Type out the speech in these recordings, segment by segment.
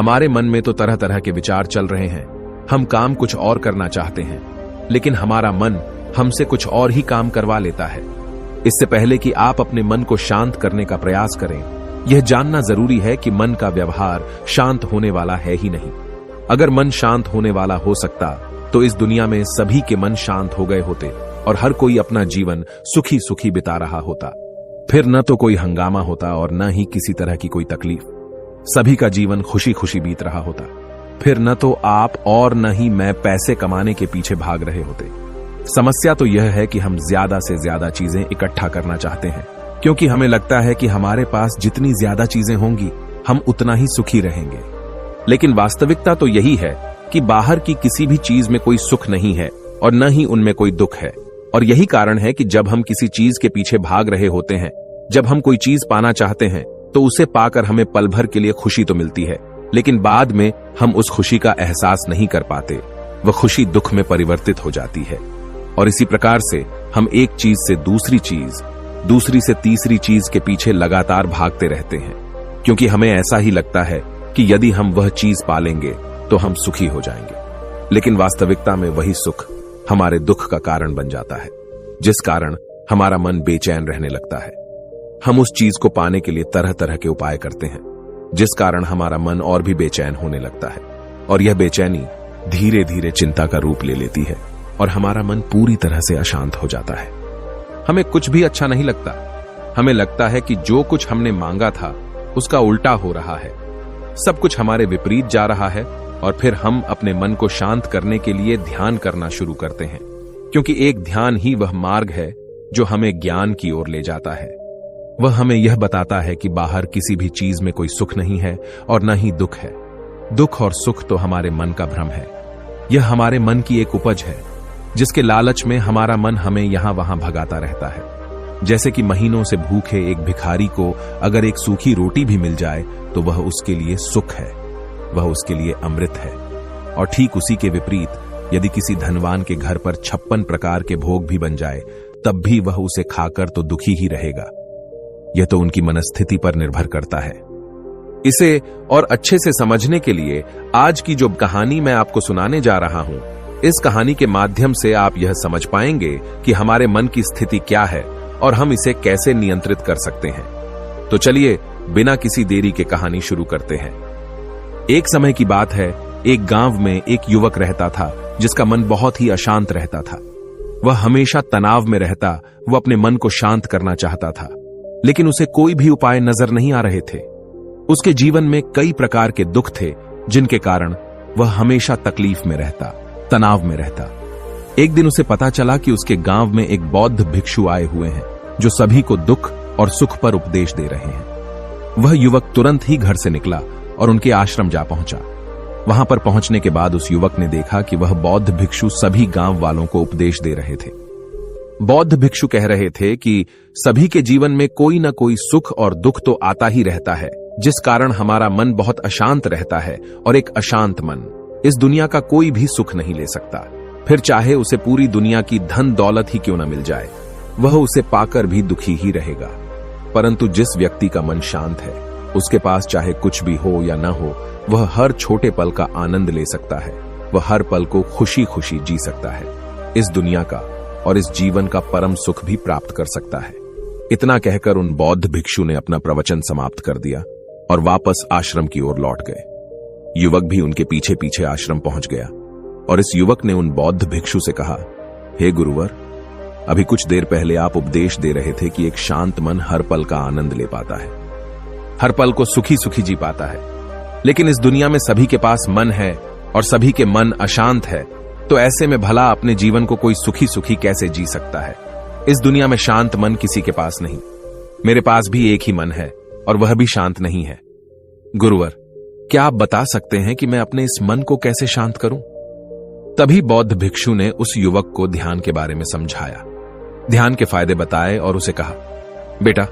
हमारे मन में तो तरह तरह के विचार चल रहे हैं। हम काम कुछ और करना चाहते हैं, लेकिन हमारा मन हमसे कुछ और ही काम करवा लेता है। इससे पहले कि आप अपने मन को शांत करने का प्रयास करें, यह जानना जरूरी है कि मन का व्यवहार शांत होने वाला है ही नहीं। अगर मन शांत होने वाला हो सकता तो इस दुनिया में सभी के मन शांत हो गए होते और हर कोई अपना जीवन सुखी सुखी बिता रहा होता। फिर न तो कोई हंगामा होता और न ही किसी तरह की कोई तकलीफ। सभी का जीवन खुशी खुशी बीत रहा होता। फिर न तो आप और न ही मैं पैसे कमाने के पीछे भाग रहे होते। समस्या तो यह है कि हम ज्यादा से ज्यादा चीजें इकट्ठा करना चाहते हैं, क्योंकि हमें लगता है कि हमारे पास जितनी ज्यादा चीजें होंगी हम उतना ही सुखी रहेंगे। लेकिन वास्तविकता तो यही है कि बाहर की किसी भी चीज में कोई सुख नहीं है और न ही उनमें कोई दुख है। और यही कारण है कि जब हम किसी चीज के पीछे भाग रहे होते हैं, जब हम कोई चीज पाना चाहते हैं, तो उसे पाकर हमें पल भर के लिए खुशी तो मिलती है, लेकिन बाद में हम उस खुशी का एहसास नहीं कर पाते। वह खुशी दुख में परिवर्तित हो जाती है। और इसी प्रकार से हम एक चीज से दूसरी चीज, दूसरी से तीसरी चीज के पीछे लगातार भागते रहते हैं, क्योंकि हमें ऐसा ही लगता है कि यदि हम वह चीज पालेंगे तो हम सुखी हो जाएंगे। लेकिन वास्तविकता में वही सुख हमारे दुख का कारण बन जाता है, जिस कारण हमारा मन बेचैन रहने लगता है। हम उस चीज को पाने के लिए तरह तरह के उपाय करते हैं, जिस कारण हमारा मन और भी बेचैन होने लगता है। और यह बेचैनी धीरे धीरे चिंता का रूप ले लेती है और हमारा मन पूरी तरह से अशांत हो जाता है। हमें कुछ भी अच्छा नहीं लगता। हमें लगता है कि जो कुछ हमने मांगा था उसका उल्टा हो रहा है, सब कुछ हमारे विपरीत जा रहा है। और फिर हम अपने मन को शांत करने के लिए ध्यान करना शुरू करते हैं, क्योंकि एक ध्यान ही वह मार्ग है जो हमें ज्ञान की ओर ले जाता है। वह हमें यह बताता है कि बाहर किसी भी चीज में कोई सुख नहीं है और न ही दुख है। दुख और सुख तो हमारे मन का भ्रम है। यह हमारे मन की एक उपज है, जिसके लालच में हमारा मन हमें यहां वहां भगाता रहता है। जैसे कि महीनों से भूखे एक भिखारी को अगर एक सूखी रोटी भी मिल जाए तो वह उसके लिए सुख है, वह उसके लिए अमृत है। और ठीक उसी के विपरीत यदि किसी धनवान के घर पर 56 प्रकार के भोग भी बन जाए, तब भी वह उसे खाकर तो दुखी ही रहेगा। यह तो उनकी मनस्थिति पर निर्भर करता है। इसे और अच्छे से समझने के लिए आज की जो कहानी मैं आपको सुनाने जा रहा हूं, इस कहानी के माध्यम से आप यह समझ पाएंगे कि हमारे मन की स्थिति क्या है और हम इसे कैसे नियंत्रित कर सकते हैं। तो चलिए बिना किसी देरी के कहानी शुरू करते हैं। एक समय की बात है, एक गांव में एक युवक रहता था जिसका मन बहुत ही अशांत रहता था। वह हमेशा तनाव में रहता। वह अपने मन को शांत करना चाहता था, लेकिन उसे कोई भी उपाय नजर नहीं आ रहे थे। उसके जीवन में कई प्रकार के दुख थे, जिनके कारण वह हमेशा तकलीफ में रहता, तनाव में रहता। एक दिन उसे पता चला कि उसके गांव में एक बौद्ध भिक्षु आए हुए हैं, जो सभी को दुख और सुख पर उपदेश दे रहे हैं। वह युवक तुरंत ही घर से निकला और उनके आश्रम जा पहुंचा। वहां पर पहुंचने के बाद उस युवक ने देखा कि वह बौद्ध भिक्षु सभी गांव वालों को उपदेश दे रहे थे। बौद्ध भिक्षु कह रहे थे कि सभी के जीवन में कोई न कोई सुख और दुख तो आता ही रहता है, जिस कारण हमारा मन बहुत अशांत रहता है। और एक अशांत मन इस दुनिया का कोई भी सुख नहीं ले सकता। फिर चाहे उसे पूरी दुनिया की धन दौलत ही क्यों न मिल जाए, वह उसे पाकर भी दुखी ही रहेगा। परंतु जिस व्यक्ति का मन शांत है, उसके पास चाहे कुछ भी हो या न हो, वह हर छोटे पल का आनंद ले सकता है। वह हर पल को खुशी खुशी जी सकता है। इस दुनिया का और इस जीवन का परम सुख भी प्राप्त कर सकता है। इतना कहकर उन बौद्ध भिक्षु ने अपना प्रवचन समाप्त कर दिया और वापस आश्रम की ओर लौट गए। युवक भी उनके पीछे पीछे आश्रम पहुंच गया और इस युवक ने उन बौद्ध भिक्षु से कहा, हे गुरुवर, अभी कुछ देर पहले आप उपदेश दे रहे थे कि एक शांत मन हर पल का आनंद ले पाता है, हर पल को सुखी सुखी जी पाता है। लेकिन इस दुनिया में सभी के पास मन है और सभी के मन अशांत है, तो ऐसे में भला अपने जीवन को कोई सुखी सुखी कैसे जी सकता है? इस दुनिया में शांत मन किसी के पास नहीं। मेरे पास भी एक ही मन है और वह भी शांत नहीं है। गुरुवर, क्या आप बता सकते हैं कि मैं अपने इस मन को कैसे शांत करूं? तभी बौद्ध भिक्षु ने उस युवक को ध्यान के बारे में समझाया, ध्यान के फायदे बताए और उसे कहा, बेटा,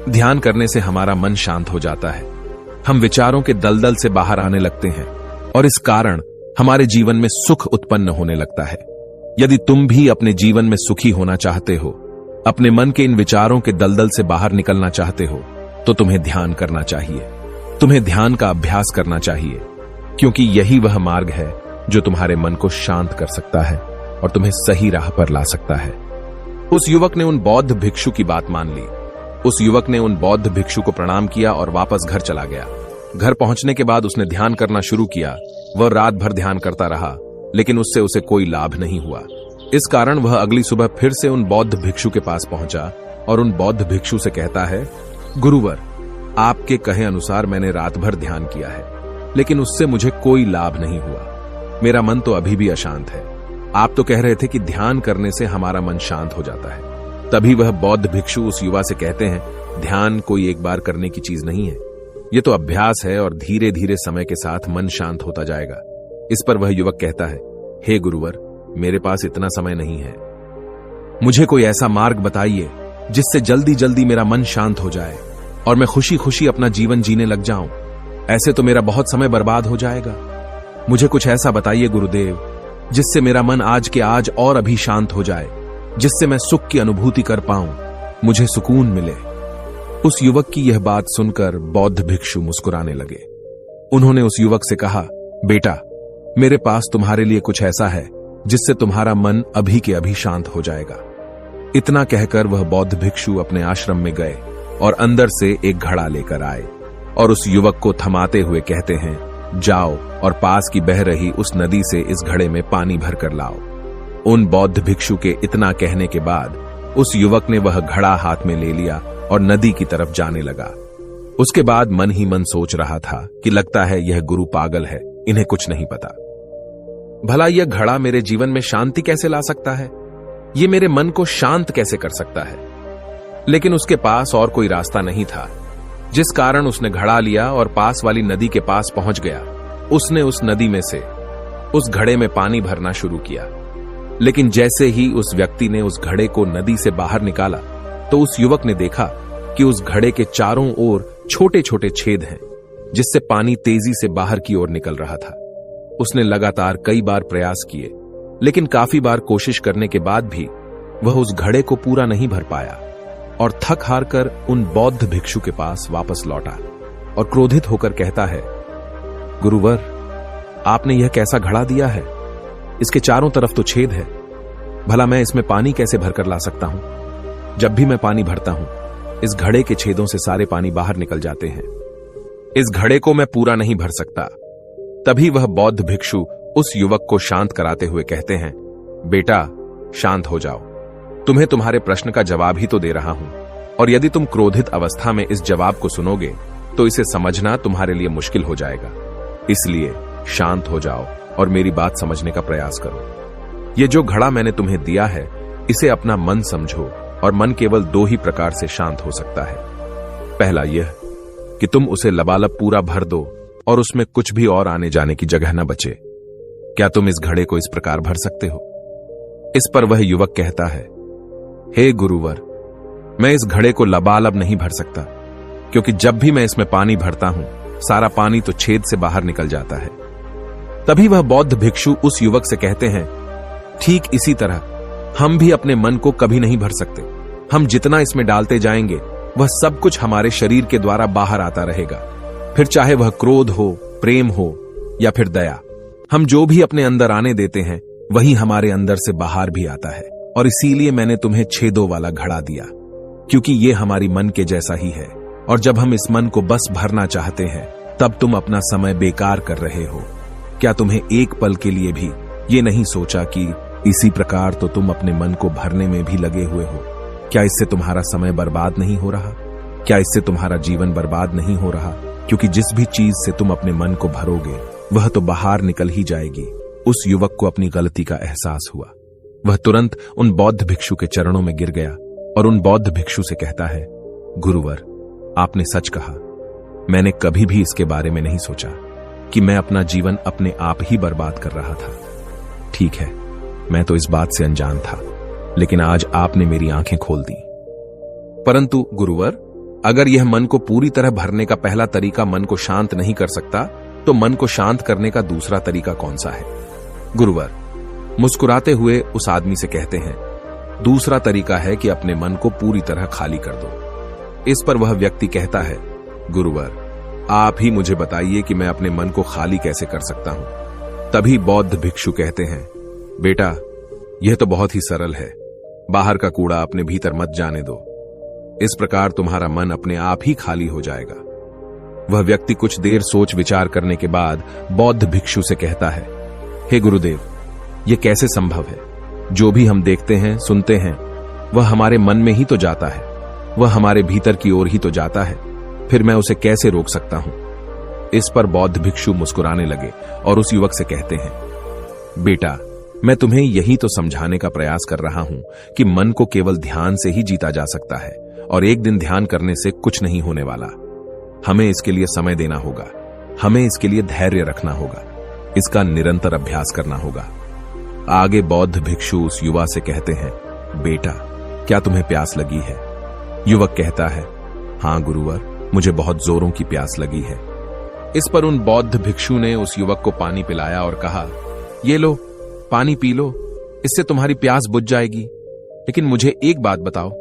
ध्यान करने से हमारा मन शांत हो जाता है। हम विचारों के दलदल से बाहर आने लगते हैं और इस कारण हमारे जीवन में सुख उत्पन्न होने लगता है। यदि तुम भी अपने जीवन में सुखी होना चाहते हो, अपने मन के इन विचारों के दलदल से बाहर निकलना चाहते हो, तो तुम्हें ध्यान करना चाहिए। तुम्हें ध्यान का अभ्यास करना चाहिए, क्योंकि यही वह मार्ग है जो तुम्हारे मन को शांत कर सकता है और तुम्हें सही राह पर ला सकता है। उस युवक ने उन बौद्ध भिक्षु की बात मान ली। उस युवक ने उन बौद्ध भिक्षु को प्रणाम किया और वापस घर चला गया। घर पहुंचने के बाद उसने ध्यान करना शुरू किया। वह रात भर ध्यान करता रहा, लेकिन उससे उसे कोई लाभ नहीं हुआ। इस कारण वह अगली सुबह फिर से उन बौद्ध भिक्षु के पास पहुंचा और उन बौद्ध भिक्षु से कहता है, गुरुवर, आपके कहे अनुसार मैंने रात भर ध्यान किया है, लेकिन उससे मुझे कोई लाभ नहीं हुआ। मेरा मन तो अभी भी अशांत है। आप तो कह रहे थे कि ध्यान करने से हमारा मन शांत हो जाता है। तभी वह बौद्ध भिक्षु उस युवा से कहते हैं, ध्यान कोई एक बार करने की चीज नहीं है, यह तो अभ्यास है और धीरे धीरे समय के साथ मन शांत होता जाएगा। इस पर वह युवक कहता है, हे गुरुवर, मेरे पास इतना समय नहीं है। मुझे कोई ऐसा मार्ग बताइए जिससे जल्दी जल्दी मेरा मन शांत हो जाए और मैं खुशी खुशी अपना जीवन जीने लग जाऊं। ऐसे तो मेरा बहुत समय बर्बाद हो जाएगा। मुझे कुछ ऐसा बताइए गुरुदेव, जिससे मेरा मन आज के आज और अभी शांत हो जाए, जिससे मैं सुख की अनुभूति कर पाऊं, मुझे सुकून मिले। उस युवक की यह बात सुनकर बौद्ध भिक्षु मुस्कुराने लगे। उन्होंने उस युवक से कहा, बेटा, मेरे पास तुम्हारे लिए कुछ ऐसा है जिससे तुम्हारा मन अभी के अभी शांत हो जाएगा। इतना कहकर वह बौद्ध भिक्षु अपने आश्रम में गए और अंदर से एक घड़ा लेकर आए और उस युवक को थमाते हुए कहते हैं, जाओ और पास की बह रही उस नदी से इस घड़े में पानी भर कर लाओ। उन बौद्ध भिक्षु के इतना कहने के बाद उस युवक ने वह घड़ा हाथ में ले लिया और नदी की तरफ जाने लगा। उसके बाद मन ही मन सोच रहा था कि लगता है यह गुरु पागल है, इन्हें कुछ नहीं पता। भला यह घड़ा मेरे जीवन में शांति कैसे ला सकता है? यह मेरे मन को शांत कैसे कर सकता है? लेकिन उसके पास और कोई रास्ता नहीं था, जिस कारण उसने घड़ा लिया और पास वाली नदी के पास पहुंच गया। उसने उस नदी में से उस घड़े में पानी भरना शुरू किया, लेकिन जैसे ही उस व्यक्ति ने उस घड़े को नदी से बाहर निकाला तो उस युवक ने देखा कि उस घड़े के चारों ओर छोटे छोटे छेद हैं, जिससे पानी तेजी से बाहर की ओर निकल रहा था। उसने लगातार कई बार प्रयास किए, लेकिन काफी बार कोशिश करने के बाद भी वह उस घड़े को पूरा नहीं भर पाया और थक हार कर उन बौद्ध भिक्षु के पास वापस लौटा और क्रोधित होकर कहता है, गुरुवर, आपने यह कैसा घड़ा दिया है? इसके चारों तरफ तो छेद है। भला मैं इसमें पानी कैसे भरकर ला सकता हूं? जब भी मैं पानी भरता हूं, इस घड़े के छेदों से सारे पानी बाहर निकल जाते हैं। इस घड़े को मैं पूरा नहीं भर सकता। तभी वह बौद्ध भिक्षु उस युवक को शांत कराते हुए कहते हैं, बेटा, शांत हो जाओ। तुम्हें तुम्हारे प्रश्न का जवाब ही तो दे रहा हूं, और यदि तुम क्रोधित अवस्था में इस जवाब को सुनोगे तो इसे समझना तुम्हारे लिए मुश्किल हो जाएगा। इसलिए शांत हो जाओ और मेरी बात समझने का प्रयास करो। ये जो घड़ा मैंने तुम्हें दिया है, इसे अपना मन समझो, और मन केवल दो ही प्रकार से शांत हो सकता है। पहला यह कि तुम उसे लबालब पूरा भर दो और उसमें कुछ भी और आने जाने की जगह न बचे। क्या तुम इस घड़े को इस प्रकार भर सकते हो? इस पर वह युवक कहता है, हे गुरुवर, मैं इस घड़े को लबालब नहीं भर सकता, क्योंकि जब भी मैं इसमें पानी भरता हूं, सारा पानी तो छेद से बाहर निकल जाता है। तभी वह बौद्ध भिक्षु उस युवक से कहते हैं, ठीक इसी तरह हम भी अपने मन को कभी नहीं भर सकते। हम जितना इसमें डालते जाएंगे, वह सब कुछ हमारे शरीर के द्वारा बाहर आता रहेगा। फिर चाहे वह क्रोध हो, प्रेम हो या फिर दया, हम जो भी अपने अंदर आने देते हैं, वही हमारे अंदर से बाहर भी आता है। और इसीलिए मैंने तुम्हें छेदों वाला घड़ा दिया, क्योंकि ये हमारी मन के जैसा ही है। और जब हम इस मन को बस भरना चाहते हैं, तब तुम अपना समय बेकार कर रहे हो। क्या तुम्हें एक पल के लिए भी ये नहीं सोचा कि इसी प्रकार तो तुम अपने मन को भरने में भी लगे हुए हो? क्या इससे तुम्हारा समय बर्बाद नहीं हो रहा? क्या इससे तुम्हारा जीवन बर्बाद नहीं हो रहा? क्योंकि जिस भी चीज से तुम अपने मन को भरोगे, वह तो बाहर निकल ही जाएगी। उस युवक को अपनी गलती का एहसास हुआ। वह तुरंत उन बौद्ध भिक्षु के चरणों में गिर गया और उन बौद्ध भिक्षु से कहता है, गुरुवर, आपने सच कहा। मैंने कभी भी इसके बारे में नहीं सोचा कि मैं अपना जीवन अपने आप ही बर्बाद कर रहा था। ठीक है, मैं तो इस बात से अनजान था, लेकिन आज आपने मेरी आंखें खोल दी। परंतु गुरुवर, अगर यह मन को पूरी तरह भरने का पहला तरीका मन को शांत नहीं कर सकता, तो मन को शांत करने का दूसरा तरीका कौन सा है? गुरुवर मुस्कुराते हुए उस आदमी से कहते हैं, दूसरा तरीका है कि अपने मन को पूरी तरह खाली कर दो। इस पर वह व्यक्ति कहता है, गुरुवर, आप ही मुझे बताइए कि मैं अपने मन को खाली कैसे कर सकता हूं। तभी बौद्ध भिक्षु कहते हैं, बेटा, यह तो बहुत ही सरल है। बाहर का कूड़ा अपने भीतर मत जाने दो। इस प्रकार तुम्हारा मन अपने आप ही खाली हो जाएगा। वह व्यक्ति कुछ देर सोच विचार करने के बाद बौद्ध भिक्षु से कहता है, हे गुरुदेव, यह कैसे संभव है? जो भी हम देखते हैं, सुनते हैं, वह हमारे मन में ही तो जाता है, वह हमारे भीतर की ओर ही तो जाता है। फिर मैं उसे कैसे रोक सकता हूं? इस पर बौद्ध भिक्षु मुस्कुराने लगे और उस युवक से कहते हैं, बेटा, मैं तुम्हें यही तो समझाने का प्रयास कर रहा हूं कि मन को केवल ध्यान से ही जीता जा सकता है और एक दिन ध्यान करने से कुछ नहीं होने वाला। हमें इसके लिए समय देना होगा, हमें इसके लिए धैर्य रखना होगा, इसका निरंतर अभ्यास करना होगा। आगे बौद्ध भिक्षु उस युवा से कहते हैं, बेटा, क्या तुम्हें प्यास लगी है? युवक कहता है, हां गुरुवर, मुझे बहुत जोरों की प्यास लगी है। इस पर उन बौद्ध भिक्षु ने उस युवक को पानी पिलाया और कहा, ये लो, पानी पी लो, इससे तुम्हारी प्यास बुझ जाएगी। लेकिन मुझे एक बात बताओ,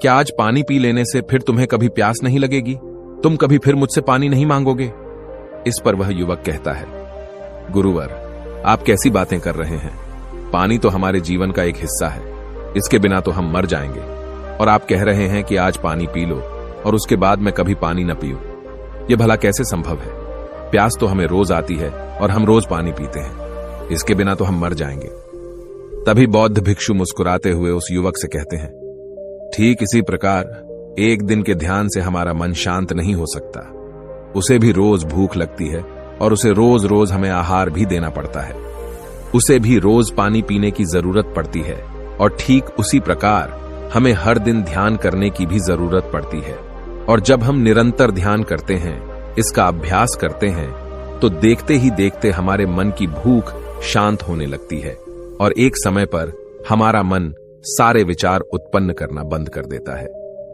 क्या आज पानी पी लेने से फिर तुम्हें कभी प्यास नहीं लगेगी? तुम कभी फिर मुझसे पानी नहीं मांगोगे? इस पर वह युवक कहता है, गुरुवर, आप कैसी बातें कर रहे हैं? पानी तो हमारे जीवन का एक हिस्सा है, इसके बिना तो हम मर जाएंगे। और आप कह रहे हैं कि आज पानी पी लो और उसके बाद मैं कभी पानी न पीऊं। यह भला कैसे संभव है? प्यास तो हमें रोज आती है और हम रोज पानी पीते हैं, इसके बिना तो हम मर जाएंगे। तभी बौद्ध भिक्षु मुस्कुराते हुए उस युवक से कहते हैं, ठीक इसी प्रकार एक दिन के ध्यान से हमारा मन शांत नहीं हो सकता। उसे भी रोज भूख लगती है और उसे रोज रोज हमें आहार भी देना पड़ता है। उसे भी रोज पानी पीने की जरूरत पड़ती है और ठीक उसी प्रकार हमें हर दिन ध्यान करने की भी जरूरत पड़ती है। और जब हम निरंतर ध्यान करते हैं, इसका अभ्यास करते हैं, तो देखते ही देखते हमारे मन की भूख शांत होने लगती है और एक समय पर हमारा मन सारे विचार उत्पन्न करना बंद कर देता है।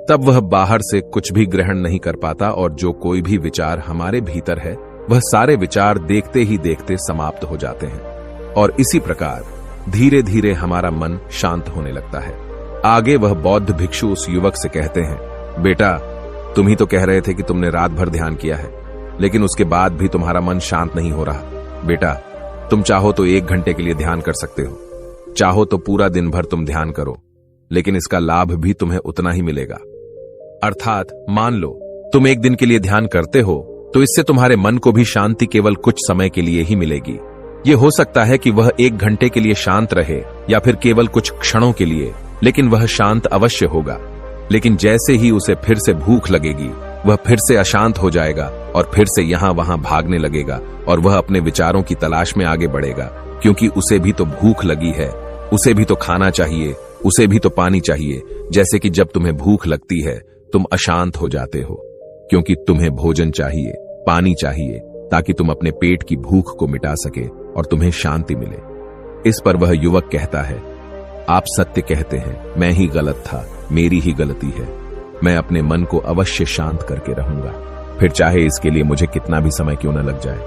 तब वह बाहर से कुछ भी ग्रहण नहीं कर पाता और जो कोई भी विचार हमारे भीतर है, वह सारे विचार देखते ही देखते समाप्त हो जाते हैं और इसी प्रकार धीरे धीरे हमारा मन शांत होने लगता है। आगे वह बौद्ध भिक्षु उस युवक से कहते हैं, बेटा, तुम ही तो कह रहे थे कि तुमने रात भर ध्यान किया है, लेकिन उसके बाद भी तुम्हारा मन शांत नहीं हो रहा। बेटा, तुम चाहो तो 1 घंटे के लिए ध्यान कर सकते हो, चाहो तो पूरा दिन भर तुम ध्यान करो, लेकिन इसका लाभ भी तुम्हें उतना ही मिलेगा। अर्थात मान लो तुम 1 दिन के लिए ध्यान करते हो तो इससे तुम्हारे मन को भी शांति केवल कुछ समय के लिए ही मिलेगी। ये हो सकता है कि वह 1 घंटे के लिए शांत रहे या फिर केवल कुछ क्षणों के लिए, लेकिन वह शांत अवश्य होगा। लेकिन जैसे ही उसे फिर से भूख लगेगी, वह फिर से अशांत हो जाएगा और फिर से यहां वहां भागने लगेगा और वह अपने विचारों की तलाश में आगे बढ़ेगा, क्योंकि उसे भी तो भूख लगी है, उसे भी तो खाना चाहिए, उसे भी तो पानी चाहिए। जैसे कि जब तुम्हें भूख लगती है, तुम अशांत हो जाते हो, क्योंकि तुम्हें भोजन चाहिए, पानी चाहिए, ताकि तुम अपने पेट की भूख को मिटा सके और तुम्हें शांति मिले। इस पर वह युवक कहता है, आप सत्य कहते हैं, मैं ही गलत था, मेरी ही गलती है। मैं अपने मन को अवश्य शांत करके रहूंगा, फिर चाहे इसके लिए मुझे कितना भी समय क्यों न लग जाए,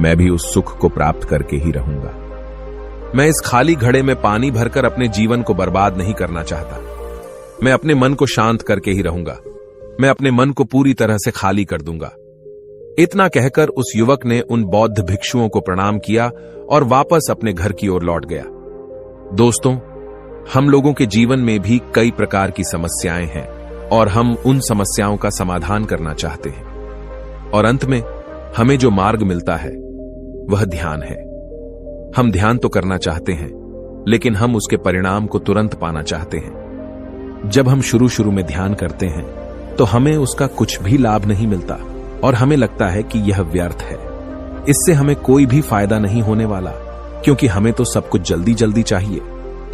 मैं भी उस सुख को प्राप्त करके ही रहूंगा। मैं इस खाली घड़े में पानी भरकर अपने जीवन को बर्बाद नहीं करना चाहता। मैं अपने मन को शांत करके ही रहूंगा, मैं अपने मन को पूरी तरह से खाली कर दूंगा। इतना कहकर उस युवक ने उन बौद्ध भिक्षुओं को प्रणाम किया और वापस अपने घर की ओर लौट गया। दोस्तों, हम लोगों के जीवन में भी कई प्रकार की समस्याएं हैं और हम उन समस्याओं का समाधान करना चाहते हैं और अंत में हमें जो मार्ग मिलता है वह ध्यान है। हम ध्यान तो करना चाहते हैं, लेकिन हम उसके परिणाम को तुरंत पाना चाहते हैं। जब हम शुरू में ध्यान करते हैं तो हमें उसका कुछ भी लाभ नहीं मिलता और हमें लगता है कि यह व्यर्थ है, इससे हमें कोई भी फायदा नहीं होने वाला, क्योंकि हमें तो सब कुछ जल्दी जल्दी चाहिए।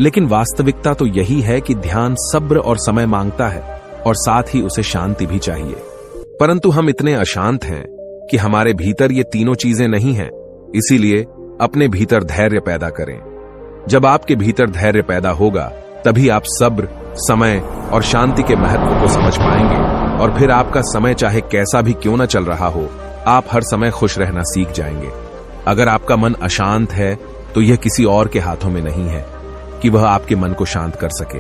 लेकिन वास्तविकता तो यही है कि ध्यान सब्र और समय मांगता है और साथ ही उसे शांति भी चाहिए। परंतु हम इतने अशांत हैं कि हमारे भीतर ये तीनों चीजें नहीं हैं। इसीलिए अपने भीतर धैर्य पैदा करें। जब आपके भीतर धैर्य पैदा होगा, तभी आप सब्र, समय और शांति के महत्व को समझ पाएंगे और फिर आपका समय चाहे कैसा भी क्यों न चल रहा हो, आप हर समय खुश रहना सीख जाएंगे। अगर आपका मन अशांत है तो यह किसी और के हाथों में नहीं है कि वह आपके मन को शांत कर सके।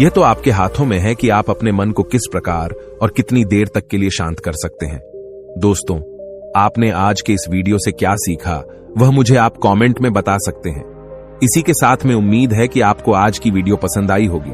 यह तो आपके हाथों में है कि आप अपने मन को किस प्रकार और कितनी देर तक के लिए शांत कर सकते हैं। दोस्तों, आपने आज के इस वीडियो से क्या सीखा वह मुझे आप कमेंट में बता सकते हैं। इसी के साथ में उम्मीद है कि आपको आज की वीडियो पसंद आई होगी।